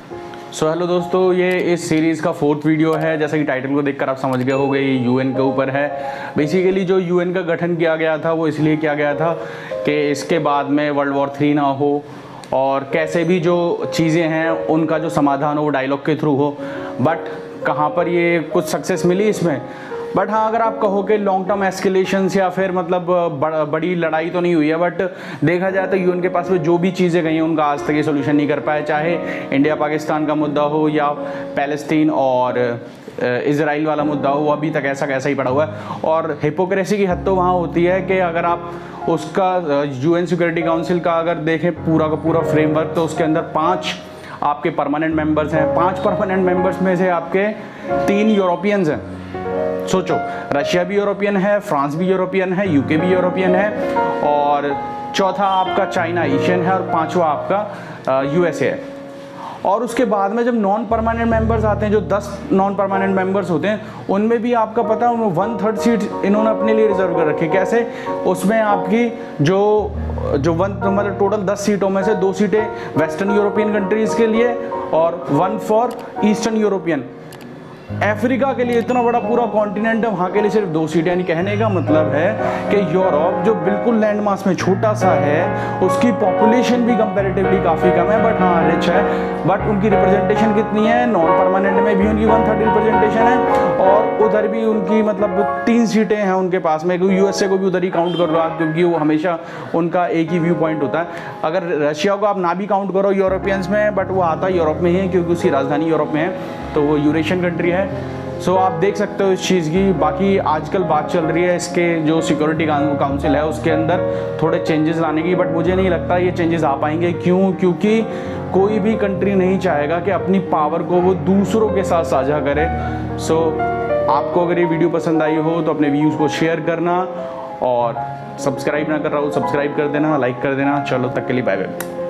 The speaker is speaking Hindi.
सो हेलो दोस्तों, ये इस सीरीज़ का 4th वीडियो है। जैसा कि टाइटल को देखकर आप समझ गए होंगे, ये यूएन के ऊपर है। बेसिकली जो यूएन का गठन किया गया था वो इसलिए किया गया था कि इसके बाद में वर्ल्ड वॉर 3 ना हो और कैसे भी जो चीज़ें हैं उनका जो समाधान हो वो डायलॉग के थ्रू हो। बट कहाँ पर ये कुछ सक्सेस मिली इसमें। बट हाँ, अगर आप कहो कि लॉन्ग टर्म एस्केलेशंस या फिर मतलब बड़ी लड़ाई तो नहीं हुई है, बट देखा जाए तो यूएन के पास में जो भी चीज़ें गई हैं उनका आज तक ये सोल्यूशन नहीं कर पाए। चाहे इंडिया पाकिस्तान का मुद्दा हो या पैलेस्टीन और इजराइल वाला मुद्दा हो, वो अभी तक ऐसा कैसा ही पड़ा हुआ है। और हिपोक्रेसी की हद तो वहाँ होती है कि अगर आप उसका यूएन सिक्योरिटी काउंसिल का अगर देखें पूरा का पूरा फ्रेमवर्क, तो उसके अंदर 5 आपके परमानेंट मेंबर्स हैं। 5 परमानेंट मेंबर्स में से आपके 3 यूरोपियंस हैं। सोचो, रशिया भी यूरोपियन है, फ्रांस भी यूरोपियन है, यूके भी यूरोपियन है, और चौथा आपका चाइना एशियन है, और 5वां आपका यूएसए है। और उसके बाद में जब नॉन परमानेंट मेंबर्स आते हैं, जो 10 नॉन परमानेंट मेंबर्स होते हैं, उनमें भी आपका पता है 1/3 सीट इन्होंने अपने लिए रिजर्व कर रखी। कैसे? उसमें आपकी जो मतलब टोटल 10 सीटों में से 2 सीटें वेस्टर्न यूरोपियन कंट्रीज़ के लिए और 1 फॉर ईस्टर्न यूरोपियन। अफ्रीका के लिए इतना बड़ा पूरा कॉन्टिनेंट है, वहाँ के लिए सिर्फ 2 सीटें। यानी कहने का मतलब है कि यूरोप जो बिल्कुल लैंड मास में छोटा सा है, उसकी पॉपुलेशन भी कंपैरेटिवली काफ़ी कम है, बट हाँ रिच है। बट उनकी रिप्रेजेंटेशन कितनी है? नॉन परमानेंट में भी उनकी 1/3 रिप्रेजेंटेशन है, और उधर भी उनकी मतलब 3 सीटें हैं उनके पास में। क्योंकि यूएसए को भी उधर ही काउंट कर लो आप, क्योंकि वो हमेशा उनका एक ही व्यू पॉइंट होता है। अगर रशिया को आप ना भी काउंट करो यूरोपियंस में, बट वो आता यूरोप में ही है क्योंकि उसकी राजधानी यूरोप में है, तो वो यूरेशियन कंट्री है। सो आप देख सकते हो इस चीज़ की। बाकी आजकल बात चल रही है इसके जो सिक्योरिटी काउंसिल है उसके अंदर थोड़े चेंजेस लाने की, बट मुझे नहीं लगता ये चेंजेस आ पाएंगे। क्यों? क्योंकि कोई भी कंट्री नहीं चाहेगा कि अपनी पावर को वो दूसरों के साथ साझा करे। सो आपको अगर ये वीडियो पसंद आई हो तो अपने व्यूज़ को शेयर करना, और सब्सक्राइब ना कर रहा हो सब्सक्राइब कर देना, लाइक कर देना। चलो तक के लिए बाय बाय।